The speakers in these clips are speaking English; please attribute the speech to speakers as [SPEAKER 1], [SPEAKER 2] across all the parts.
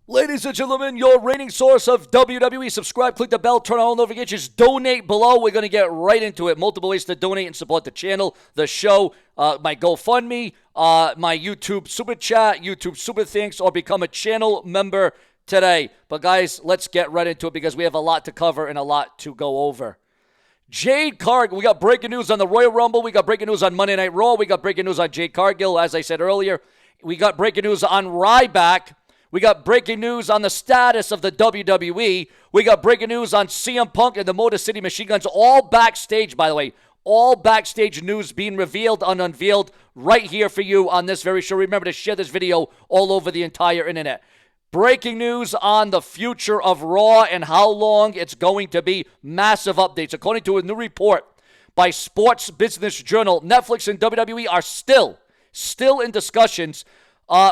[SPEAKER 1] Ladies and gentlemen, your reigning source of WWE. Subscribe, click the bell, turn on all notifications, donate below. We're going to get right into it. Multiple ways to donate and support the channel, the show, my GoFundMe, my YouTube Super Chat, YouTube Super Thanks, or become a channel member today. But guys, let's get right into it because we have a lot to cover and a lot to go over. Jade Cargill, we got breaking news on the Royal Rumble. We got breaking news on Monday Night Raw. We got breaking news on Jade Cargill, as I said earlier. We got breaking news on Ryback. We got breaking news on the status of the WWE. We got breaking news on CM Punk and the Motor City Machine Guns, all backstage, by the way. All backstage news being revealed and unveiled right here for you on this very show. Remember to share this video all over the entire internet. Breaking news on the future of Raw and how long it's going to be. Massive updates. According to a new report by Sports Business Journal, Netflix and WWE are still in discussions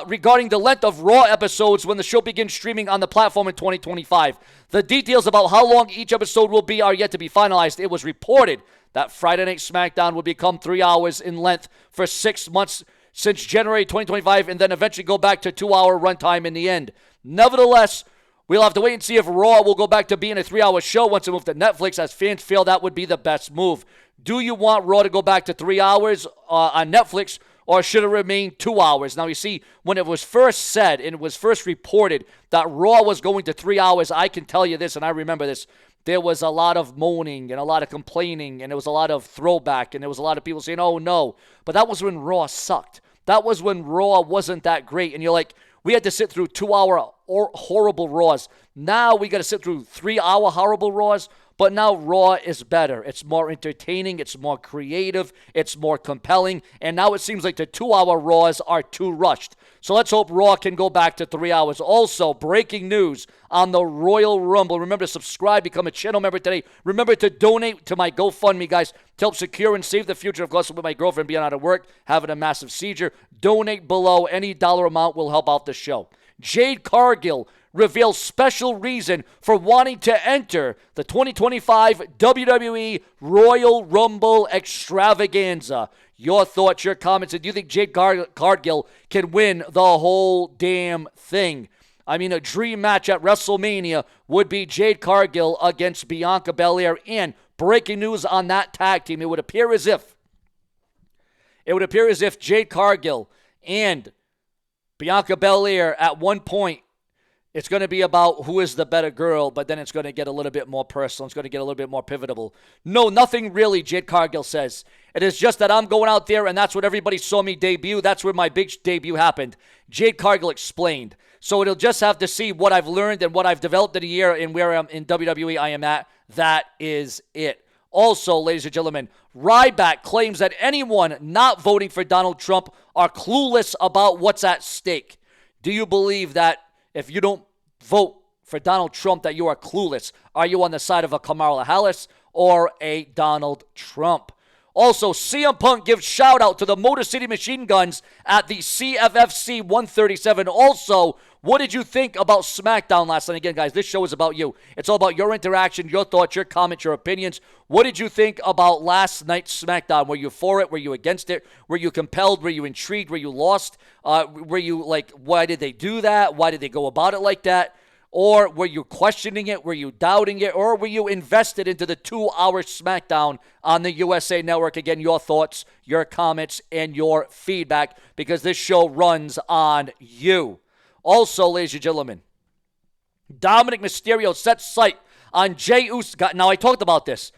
[SPEAKER 1] regarding the length of Raw episodes when the show begins streaming on the platform in 2025. The details about how long each episode will be are yet to be finalized. It was reported that Friday Night SmackDown will become 3 hours in length for 6 months since January 2025 and then eventually go back to 2-hour runtime in the end. Nevertheless, we'll have to wait and see if Raw will go back to being a 3-hour show once it moves to Netflix, as fans feel that would be the best move. Do you want Raw to go back to 3 hours on Netflix, or should it remain 2 hours? Now, you see, when it was first said and it was first reported that Raw was going to 3 hours, I can tell you this, and I remember this, there was a lot of moaning and a lot of complaining, and there was a lot of throwback, and there was a lot of people saying, oh, no. But that was when Raw sucked. That was when Raw wasn't that great, and you're like, we had to sit through 2-hour horrible Raws. Now we got to sit through 3-hour horrible Raws. But now Raw is better. It's more entertaining. It's more creative. It's more compelling. And now it seems like the 2-hour Raws are too rushed. So let's hope Raw can go back to 3 hours. Also, breaking news on the Royal Rumble. Remember to subscribe, become a channel member today. Remember to donate to my GoFundMe, guys, to help secure and save the future, of course, with my girlfriend being out of work, having a massive seizure. Donate below. Any dollar amount will help out the show. Jade Cargill reveals special reason for wanting to enter the 2025 WWE Royal Rumble extravaganza. Your thoughts, your comments, and do you think Jade Cargill can win the whole damn thing? I mean, a dream match at WrestleMania would be Jade Cargill against Bianca Belair. And breaking news on that tag team, it would appear as if Jade Cargill and Bianca Belair at one point, it's going to be about who is the better girl, but then it's going to get a little bit more personal. It's going to get a little bit more pivotal. No, nothing really, Jade Cargill says. It is just that I'm going out there, and that's what everybody saw me debut. That's where my big debut happened. Jade Cargill explained. So it'll just have to see what I've learned and what I've developed in a year and where I'm in WWE I am at. That is it. Also, ladies and gentlemen, Ryback claims that anyone not voting for Donald Trump are clueless about what's at stake. Do you believe that if you don't vote for Donald Trump that you are clueless? Are you on the side of a Kamala Harris or a Donald Trump? Also, CM Punk gives shout out to the Motor City Machine Guns at the CFFC 137. Also, what did you think about SmackDown last night? Again, guys, this show is about you. It's all about your interaction, your thoughts, your comments, your opinions. What did you think about last night's SmackDown? Were you for it? Were you against it? Were you compelled? Were you intrigued? Were you lost? Were you like, why did they do that? Why did they go about it like that? Or were you questioning it? Were you doubting it? Or were you invested into the 2-hour SmackDown on the USA Network? Again, your thoughts, your comments, and your feedback, because this show runs on you. Also, ladies and gentlemen, Dominic Mysterio sets sight on Jey Uso. Now, I talked about this.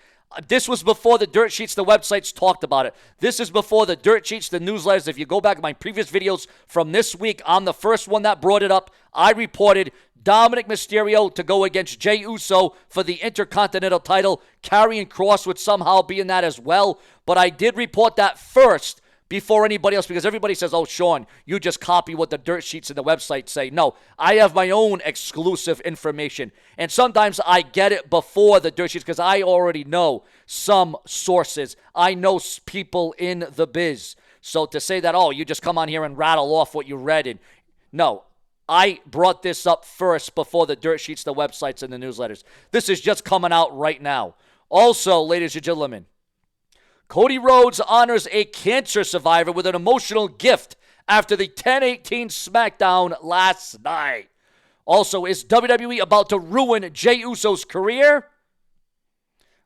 [SPEAKER 1] This was before the dirt sheets, the websites talked about it. This is before the dirt sheets, the newsletters. If you go back to my previous videos from this week, I'm the first one that brought it up. I reported Dominic Mysterio to go against Jey Uso for the Intercontinental title. Karrion Kross would somehow be in that as well. But I did report that first before anybody else, because everybody says, oh, Sean, you just copy what the dirt sheets and the website say. No, I have my own exclusive information. And sometimes I get it before the dirt sheets because I already know some sources. I know people in the biz. So to say that, oh, you just come on here and rattle off what you read. No, I brought this up first before the dirt sheets, the websites, and the newsletters. This is just coming out right now. Also, ladies and gentlemen, Cody Rhodes honors a cancer survivor with an emotional gift after the 10-18 SmackDown last night. Also, is WWE about to ruin Jey Uso's career?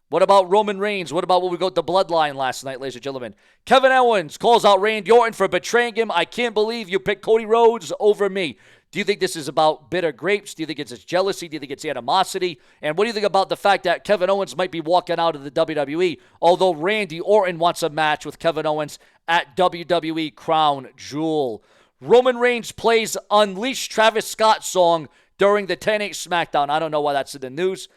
[SPEAKER 1] What about Roman Reigns? What about what we got the Bloodline last night, ladies and gentlemen? Kevin Owens calls out Randy Orton for betraying him. I can't believe you picked Cody Rhodes over me. Do you think this is about bitter grapes? Do you think it's jealousy? Do you think it's animosity? And what do you think about the fact that Kevin Owens might be walking out of the WWE, although Randy Orton wants a match with Kevin Owens at WWE Crown Jewel? Roman Reigns plays Unleash Travis Scott song during the 10-8 SmackDown. I don't know why that's in the news.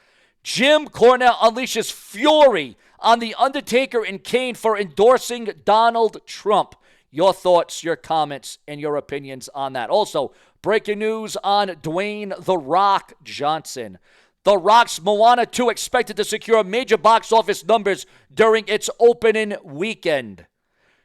[SPEAKER 1] Jim Cornette unleashes fury on The Undertaker and Kane for endorsing Donald Trump. Your thoughts, your comments, and your opinions on that. Also, breaking news on Dwayne The Rock Johnson. The Rock's Moana 2 expected to secure major box office numbers during its opening weekend.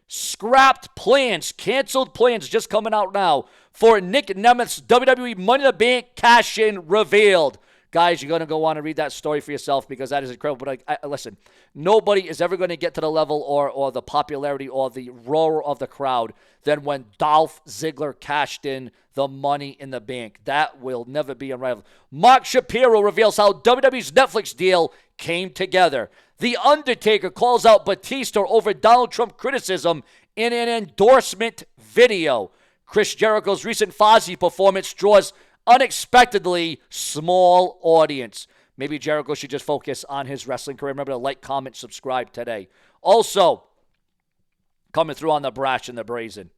[SPEAKER 1] Scrapped plans, canceled plans just coming out now for Nick Nemeth's WWE Money in the Bank cash-in revealed. Guys, you're going to go on and read that story for yourself because that is incredible. But listen, nobody is ever going to get to the level or the popularity or the roar of the crowd than when Dolph Ziggler cashed in the Money in the Bank. That will never be unrivaled. Mark Shapiro reveals how WWE's Netflix deal came together. The Undertaker calls out Batista over Donald Trump criticism in an endorsement video. Chris Jericho's recent Fozzy performance draws unexpectedly small audience. Maybe Jericho should just focus on his wrestling career. Remember to like, comment, subscribe today. Also, coming through on the brash and the brazen,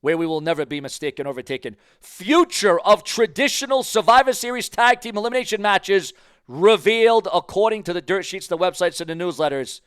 [SPEAKER 1] where we will never be mistaken or overtaken. Future of traditional Survivor Series tag team elimination matches revealed according to the dirt sheets, the websites, and the newsletters.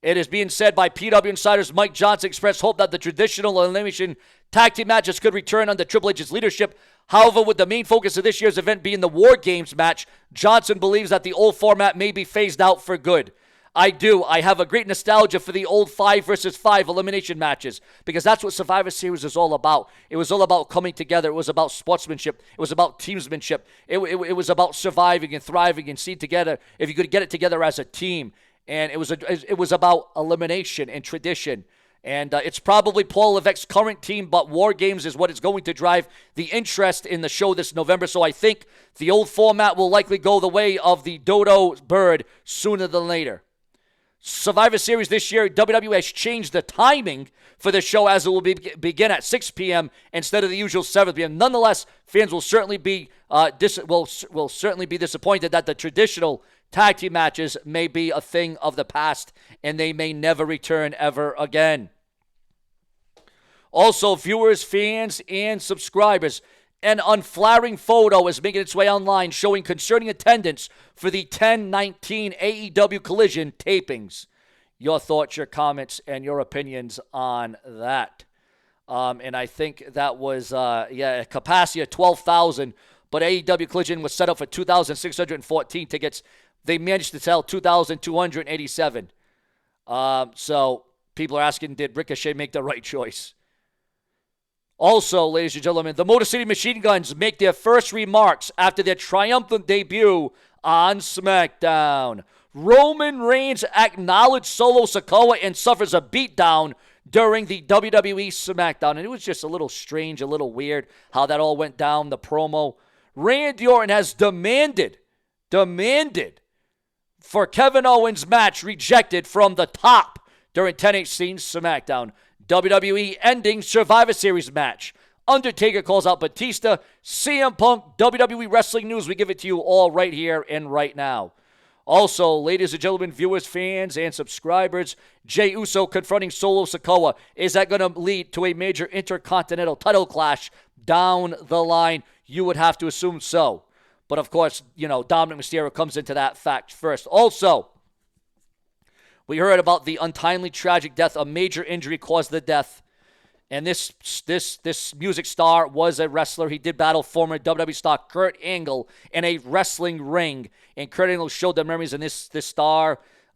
[SPEAKER 1] It is being said by PW Insiders Mike Johnson expressed hope that the traditional elimination tag team matches could return under Triple H's leadership. However, with the main focus of this year's event being the War Games match, Johnson believes that the old format may be phased out for good. I do. I have a great nostalgia for the old 5 versus 5 elimination matches because that's what Survivor Series is all about. It was all about coming together. It was about sportsmanship. It was about teamsmanship. It was about surviving and thriving and seeing together if you could get it together as a team. And it was about elimination and tradition. And it's probably Paul Levesque's current team, but War Games is what is going to drive the interest in the show this November. So I think the old format will likely go the way of the dodo bird sooner than later. Survivor Series this year, WWE has changed the timing for the show as it will begin at 6 p.m. instead of the usual 7 p.m. Nonetheless, fans will certainly be certainly be disappointed that the traditional tag team matches may be a thing of the past and they may never return ever again. Also, viewers, fans, and subscribers, an unflattering photo is making its way online showing concerning attendance for the 10/19 AEW Collision tapings. Your thoughts, your comments, and your opinions on that. And I think that was, a capacity of 12,000, but AEW Collision was set up for 2,614 tickets. They managed to sell 2,287. So people are asking, did Ricochet make the right choice? Also, ladies and gentlemen, the Motor City Machine Guns make their first remarks after their triumphant debut on SmackDown. Roman Reigns acknowledged Solo Sikoa and suffers a beatdown during the WWE SmackDown. And it was just a little strange, a little weird how that all went down, the promo. Randy Orton has demanded for Kevin Owens' match rejected from the top during 10/18 SmackDown. WWE ending Survivor Series match. Undertaker calls out Batista. CM Punk, WWE Wrestling News. We give it to you all right here and right now. Also, ladies and gentlemen, viewers, fans, and subscribers, Jey Uso confronting Solo Sikoa. Is that going to lead to a major intercontinental title clash down the line? You would have to assume so. But, of course, Dominic Mysterio comes into that fact first. Also, we heard about the untimely tragic death. A major injury caused the death. And this music star was a wrestler. He did battle former WWE star Kurt Angle in a wrestling ring. And Kurt Angle showed the memories. And this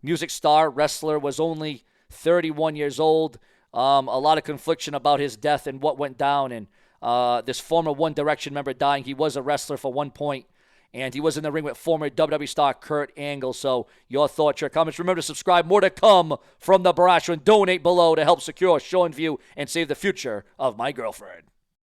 [SPEAKER 1] music star, wrestler, was only 31 years old. A lot of confliction about his death and what went down. And this former One Direction member dying. He was a wrestler for one point. And he was in the ring with former WWE star Kurt Angle. So your thoughts, your comments. Remember to subscribe. More to come from the Barrage and donate below to help secure Sean View and save the future of my girlfriend.